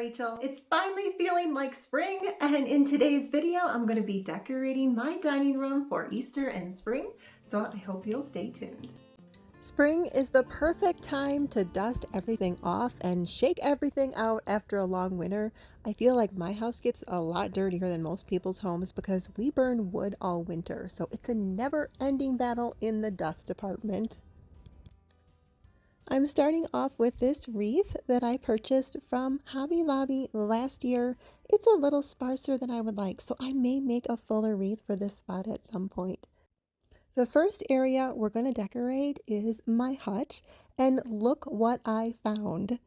Rachel. It's finally feeling like spring, and in today's video, I'm going to be decorating my dining room for Easter and spring, so I hope you'll stay tuned. Spring is the perfect time to dust everything off and shake everything out after a long winter. I feel like my house gets a lot dirtier than most people's homes because we burn wood all winter, so it's a never-ending battle in the dust department. I'm starting off with this wreath that I purchased from Hobby Lobby last year. It's a little sparser than I would like, so I may make a fuller wreath for this spot at some point. The first area we're going to decorate is my hutch, and look what I found.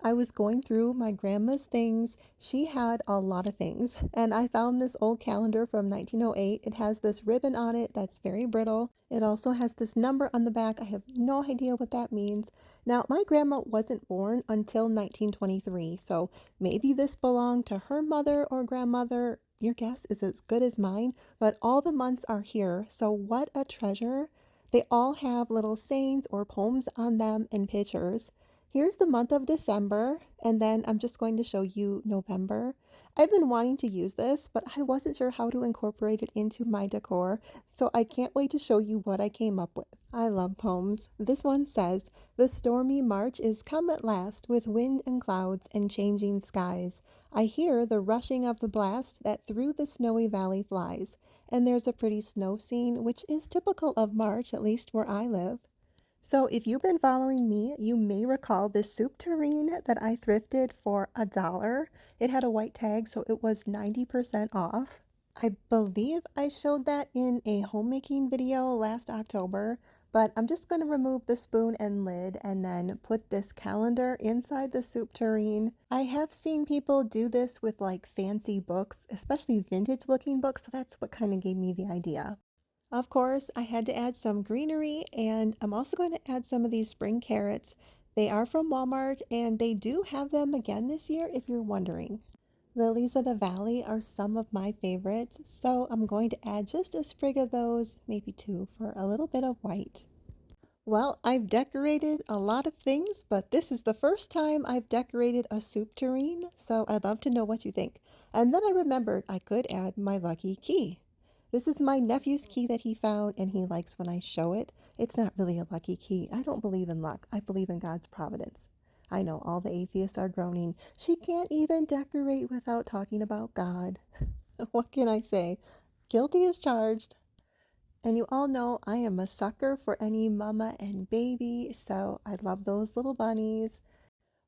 I was going through my grandma's things. She had a lot of things, and I found this old calendar from 1908. It has this ribbon on it that's very brittle. It also has this number on the back. I have no idea what that means. Now, my grandma wasn't born until 1923, so maybe this belonged to her mother or grandmother. Your guess is as good as mine, but all the months are here, so what a treasure. They all have little sayings or poems on them and pictures. Here's the month of December, and then I'm just going to show you November. I've been wanting to use this, but I wasn't sure how to incorporate it into my decor, so I can't wait to show you what I came up with. I love poems. This one says, "The stormy March is come at last, with wind and clouds and changing skies. I hear the rushing of the blast that through the snowy valley flies." And there's a pretty snow scene, which is typical of March, at least where I live. So if you've been following me, you may recall this soup tureen that I thrifted for $1. It had a white tag, so it was 90% off. I believe I showed that in a homemaking video last October, but I'm just going to remove the spoon and lid and then put this calendar inside the soup tureen. I have seen people do this with like fancy books, especially vintage looking books, so that's what kind of gave me the idea. Of course, I had to add some greenery, and I'm also going to add some of these spring carrots. They are from Walmart, and they do have them again this year if you're wondering. Lilies of the valley are some of my favorites, so I'm going to add just a sprig of those, maybe two, for a little bit of white. Well, I've decorated a lot of things, but this is the first time I've decorated a soup tureen, so I'd love to know what you think. And then I remembered I could add my lucky key. This is my nephew's key that he found, and he likes when I show it. It's not really a lucky key. I don't believe in luck. I believe in God's providence. I know all the atheists are groaning. She can't even decorate without talking about God. What can I say? Guilty as charged. And you all know I am a sucker for any mama and baby, so I love those little bunnies.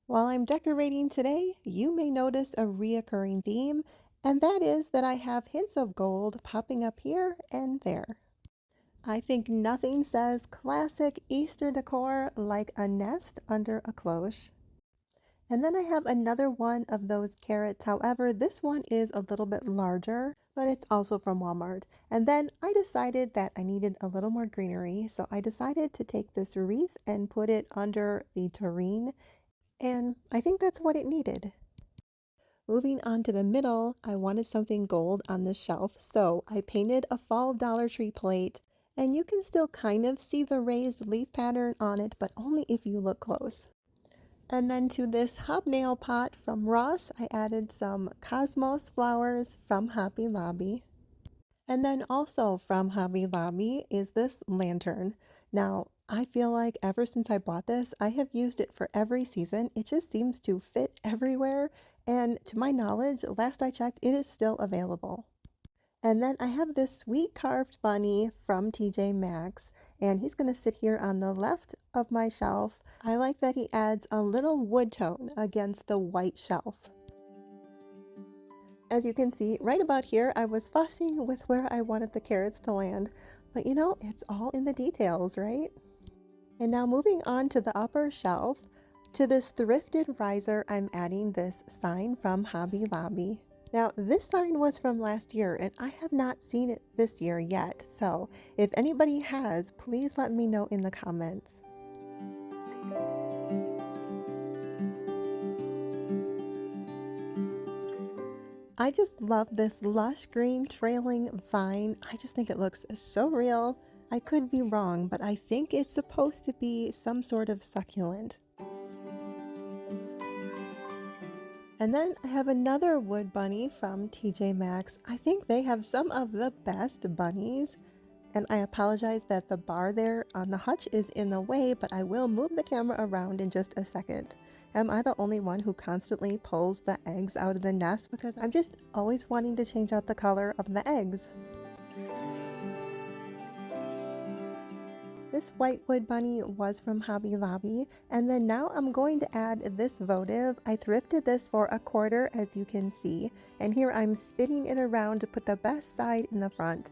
While I'm decorating today, you may notice a reoccurring theme, and that is that I have hints of gold popping up here and there. I think nothing says classic Easter decor like a nest under a cloche. And then I have another one of those carrots. However, this one is a little bit larger, but it's also from Walmart. And then I decided that I needed a little more greenery, so I decided to take this wreath and put it under the tureen, and I think that's what it needed. Moving on to the middle, I wanted something gold on the shelf, so I painted a fall Dollar Tree plate, and you can still kind of see the raised leaf pattern on it, but only if you look close. And then to this hobnail pot from Ross, I added some cosmos flowers from Hobby Lobby. And then also from Hobby Lobby is this lantern. Now, I feel like ever since I bought this, I have used it for every season. It just seems to fit everywhere. And to my knowledge, last I checked, it is still available. And then I have this sweet carved bunny from TJ Maxx, and he's going to sit here on the left of my shelf. I like that he adds a little wood tone against the white shelf. As you can see, right about here, I was fussing with where I wanted the carrots to land, but you know, it's all in the details, right? And now moving on to the upper shelf, to this thrifted riser, I'm adding this sign from Hobby Lobby. Now, this sign was from last year, and I have not seen it this year yet, so if anybody has, please let me know in the comments. I just love this lush green trailing vine. I just think it looks so real. I could be wrong, but I think it's supposed to be some sort of succulent. And then I have another wood bunny from TJ Maxx. I think they have some of the best bunnies. And I apologize that the bar there on the hutch is in the way, but I will move the camera around in just a second. Am I the only one who constantly pulls the eggs out of the nest? Because I'm just always wanting to change out the color of the eggs. This white wood bunny was from Hobby Lobby, and then now I'm going to add this votive. I thrifted this for $1, as you can see, and here I'm spinning it around to put the best side in the front.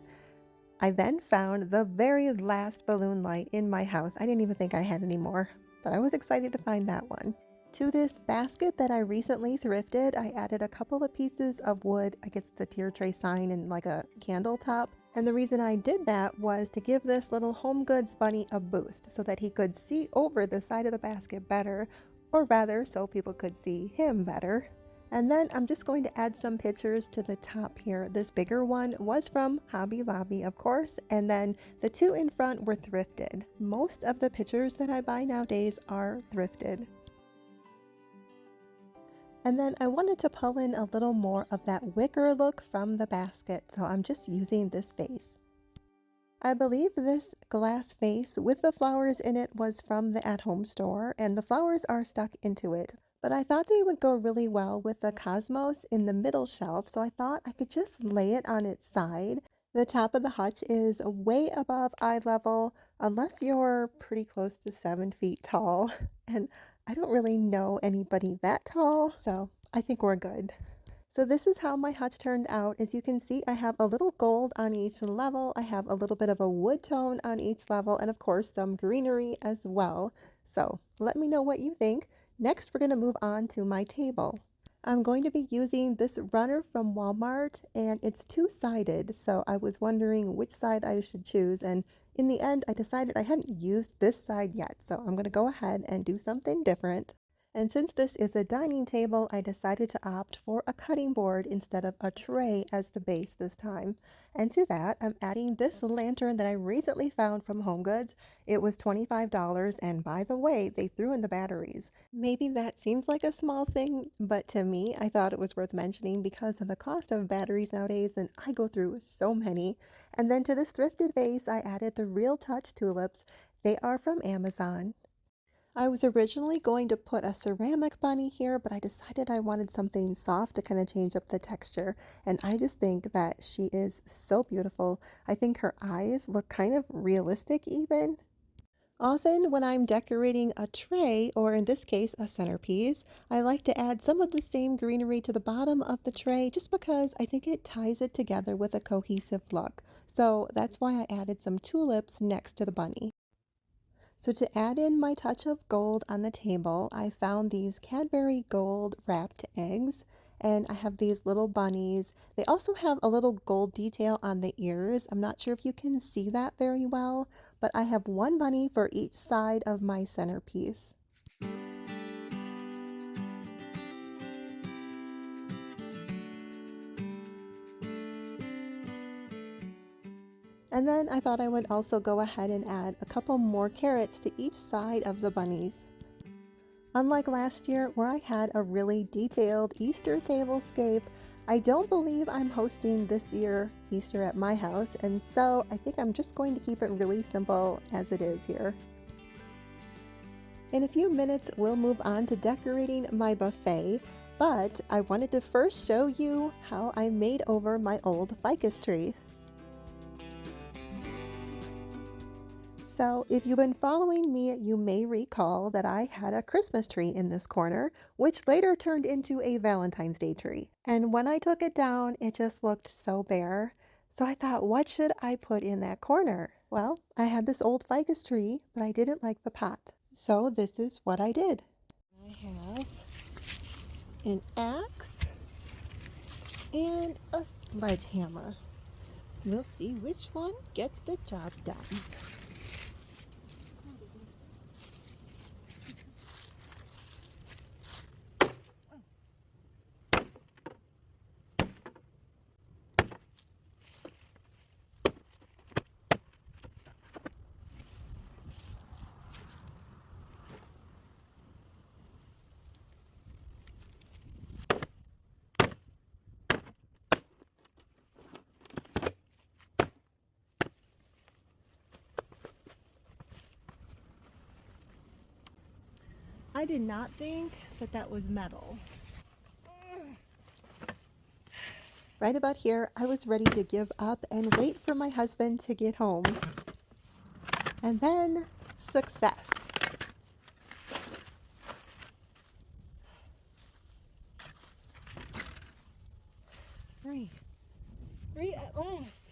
I then found the very last balloon light in my house. I didn't even think I had any more, but I was excited to find that one. To this basket that I recently thrifted, I added a couple of pieces of wood. I guess it's a tier tray sign and like a candle top. And the reason I did that was to give this little home goods bunny a boost so that he could see over the side of the basket better, or rather so people could see him better. And then I'm just going to add some pictures to the top here. This bigger one was from Hobby Lobby, of course, and then the two in front were thrifted. Most of the pictures that I buy nowadays are thrifted. And then I wanted to pull in a little more of that wicker look from the basket, so I'm just using this vase. I believe this glass vase with the flowers in it was from the at-home store, and the flowers are stuck into it. But I thought they would go really well with the cosmos in the middle shelf, so I thought I could just lay it on its side. The top of the hutch is way above eye level, unless you're pretty close to 7 feet tall. And I don't really know anybody that tall, so I think we're good. So this is how my hutch turned out. As you can see, I have a little gold on each level. I have a little bit of a wood tone on each level, and of course some greenery as well. So let me know what you think. Next, we're going to move on to my table. I'm going to be using this runner from Walmart, and it's two-sided, so I was wondering which side I should choose, and in the end I decided I hadn't used this side yet, so I'm going to go ahead and do something different. And since this is a dining table, I decided to opt for a cutting board instead of a tray as the base this time. And to that, I'm adding this lantern that I recently found from HomeGoods. It was $25, and by the way, they threw in the batteries. Maybe that seems like a small thing, but to me, I thought it was worth mentioning because of the cost of batteries nowadays, and I go through so many. And then to this thrifted vase, I added the Real Touch tulips. They are from Amazon. I was originally going to put a ceramic bunny here, but I decided I wanted something soft to kind of change up the texture. And I just think that she is so beautiful. I think her eyes look kind of realistic even. Often when I'm decorating a tray, or in this case a centerpiece, I like to add some of the same greenery to the bottom of the tray just because I think it ties it together with a cohesive look. So that's why I added some tulips next to the bunny. So to add in my touch of gold on the table, I found these Cadbury gold wrapped eggs, and I have these little bunnies. They also have a little gold detail on the ears. I'm not sure if you can see that very well, but I have one bunny for each side of my centerpiece. And then I thought I would also go ahead and add a couple more carrots to each side of the bunnies. Unlike last year where I had a really detailed Easter tablescape, I don't believe I'm hosting this year Easter at my house, and so I think I'm just going to keep it really simple as it is here. In a few minutes, we'll move on to decorating my buffet, but I wanted to first show you how I made over my old ficus tree. So if you've been following me, you may recall that I had a Christmas tree in this corner, which later turned into a Valentine's Day tree. And when I took it down, it just looked so bare. So I thought, what should I put in that corner? Well, I had this old ficus tree, but I didn't like the pot. So this is what I did. I have an axe and a sledgehammer. We'll see which one gets the job done. I did not think that that was metal. Right about here, I was ready to give up and wait for my husband to get home. And then, success. It's free. Free at last.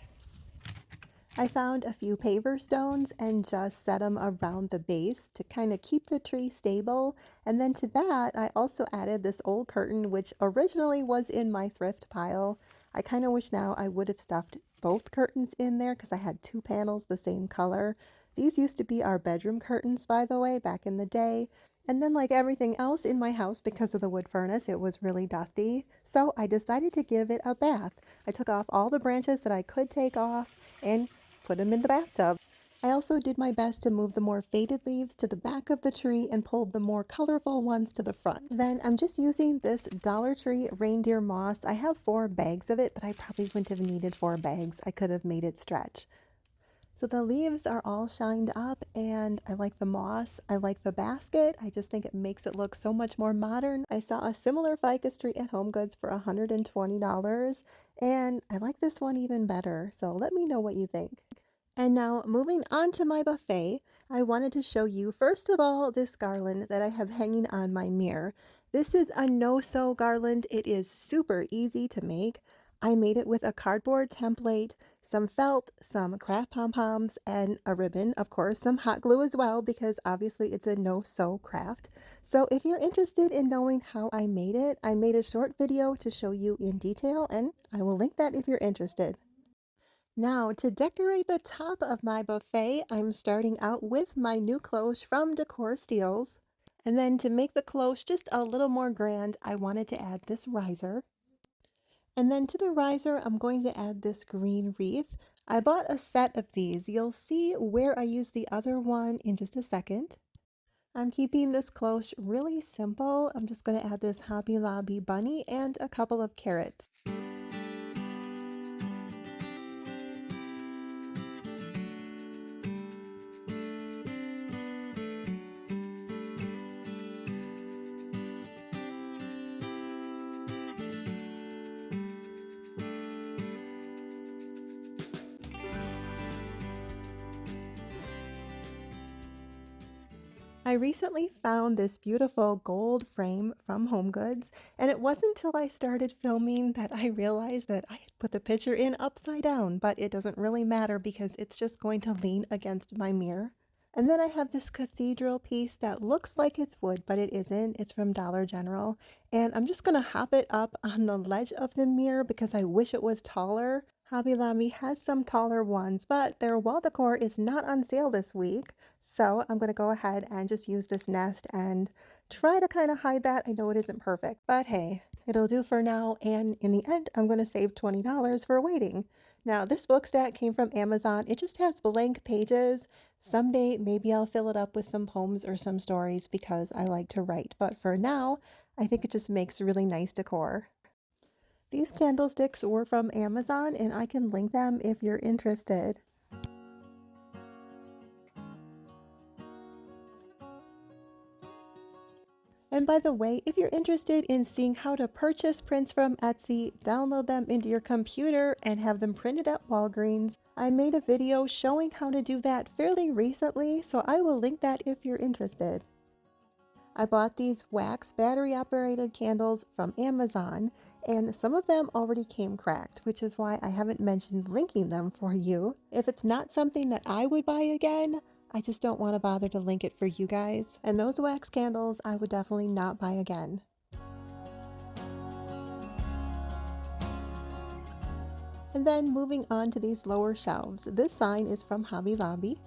I found a few paver stones and just set them around the base to kind of keep the tree stable. And then to that, I also added this old curtain, which originally was in my thrift pile. I kind of wish now I would have stuffed both curtains in there because I had two panels the same color. These used to be our bedroom curtains, by the way, back in the day. And then like everything else in my house, because of the wood furnace, it was really dusty. So I decided to give it a bath. I took off all the branches that I could take off and put them in the bathtub. I also did my best to move the more faded leaves to the back of the tree and pulled the more colorful ones to the front. Then I'm just using this Dollar Tree reindeer moss. I have 4 bags of it, but I probably wouldn't have needed 4 bags. I could have made it stretch. So the leaves are all shined up and I like the moss. I like the basket. I just think it makes it look so much more modern. I saw a similar ficus tree at HomeGoods for $120 and I like this one even better. So let me know what you think. And now moving on to my buffet, I wanted to show you first of all this garland that I have hanging on my mirror. This is a no-sew garland. It is super easy to make. I made it with a cardboard template, some felt, some craft pom-poms, and a ribbon, of course, some hot glue as well, because obviously it's a no-sew craft. So if you're interested in knowing how I made it, I made a short video to show you in detail, and I will link that if you're interested. Now, to decorate the top of my buffet, I'm starting out with my new cloche from Decor Steels. And then to make the cloche just a little more grand, I wanted to add this riser. And then to the riser, I'm going to add this green wreath. I bought a set of these. You'll see where I use the other one in just a second. I'm keeping this cloche really simple. I'm just going to add this Hobby Lobby bunny and a couple of carrots. I recently found this beautiful gold frame from HomeGoods, and it wasn't until I started filming that I realized that I had put the picture in upside down, but it doesn't really matter because it's just going to lean against my mirror. And then I have this cathedral piece that looks like it's wood, but it isn't. It's from Dollar General. And I'm just going to hop it up on the ledge of the mirror because I wish it was taller. Hobby Lobby has some taller ones, but their wall decor is not on sale this week. So I'm going to go ahead and just use this nest and try to kind of hide that. I know it isn't perfect, but hey, it'll do for now. And in the end, I'm going to save $20 for waiting. Now, this book stack came from Amazon. It just has blank pages. Someday, maybe I'll fill it up with some poems or some stories because I like to write. But for now, I think it just makes really nice decor. These candlesticks were from Amazon and I can link them if you're interested. And by the way, if you're interested in seeing how to purchase prints from Etsy, download them into your computer, and have them printed at Walgreens, I made a video showing how to do that fairly recently, so I will link that if you're interested. I bought these wax battery operated candles from Amazon, and some of them already came cracked, which is why I haven't mentioned linking them for you. If it's not something that I would buy again, I just don't want to bother to link it for you guys. And those wax candles I would definitely not buy again. And then moving on to these lower shelves. This sign is from Hobby Lobby.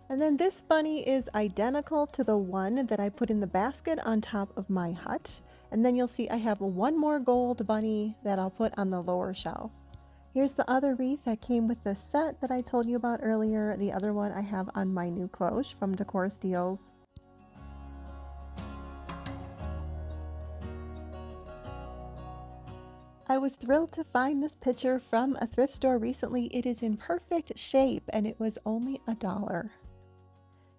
And then this bunny is identical to the one that I put in the basket on top of my hutch. And then you'll see I have one more gold bunny that I'll put on the lower shelf. Here's the other wreath that came with the set that I told you about earlier. The other one I have on my new cloche from Decor Steels. I was thrilled to find this picture from a thrift store recently. It is in perfect shape and it was only $1.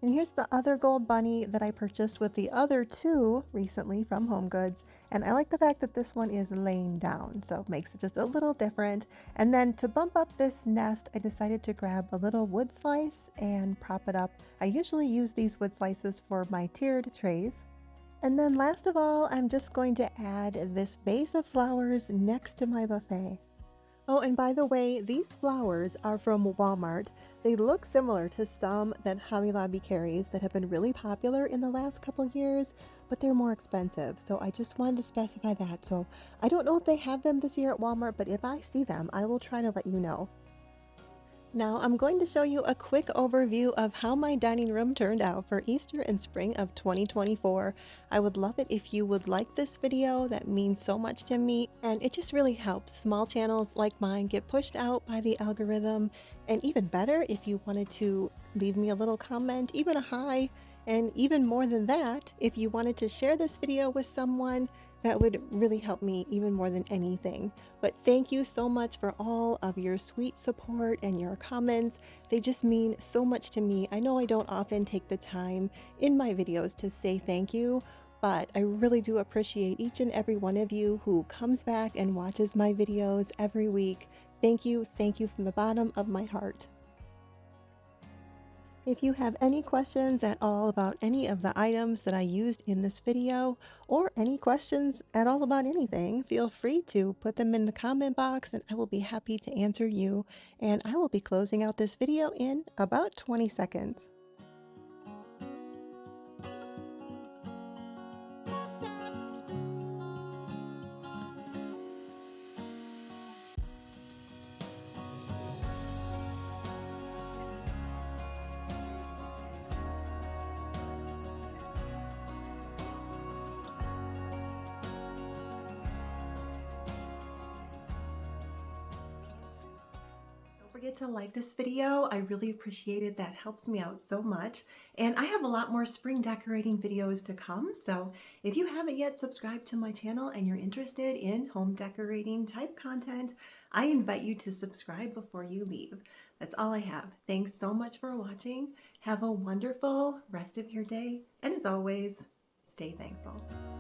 And here's the other gold bunny that I purchased with the other two recently from HomeGoods. And I like the fact that this one is laying down, so it makes it just a little different. And then to bump up this nest, I decided to grab a little wood slice and prop it up. I usually use these wood slices for my tiered trays. And then last of all, I'm just going to add this vase of flowers next to my buffet. Oh, and by the way, these flowers are from Walmart. They look similar to some that Hobby Lobby carries that have been really popular in the last couple years, but they're more expensive. So I just wanted to specify that. So I don't know if they have them this year at Walmart, but if I see them, I will try to let you know. Now I'm going to show you a quick overview of how my dining room turned out for Easter and spring of 2024. I would love it if you would like this video. That means so much to me, and it just really helps small channels like mine get pushed out by the algorithm. And even better, if you wanted to leave me a little comment, even a hi, and even more than that, if you wanted to share this video with someone, that would really help me even more than anything. But thank you so much for all of your sweet support and your comments. They just mean so much to me. I know I don't often take the time in my videos to say thank you, but I really do appreciate each and every one of you who comes back and watches my videos every week. Thank you from the bottom of my heart. If you have any questions at all about any of the items that I used in this video, or any questions at all about anything, feel free to put them in the comment box and I will be happy to answer you. And I will be closing out this video in about 20 seconds. Don't forget to like this video. I really appreciate it. That helps me out so much. And I have a lot more spring decorating videos to come. So if you haven't yet subscribed to my channel and you're interested in home decorating type content, I invite you to subscribe before you leave. That's all I have. Thanks so much for watching. Have a wonderful rest of your day. And as always, stay thankful.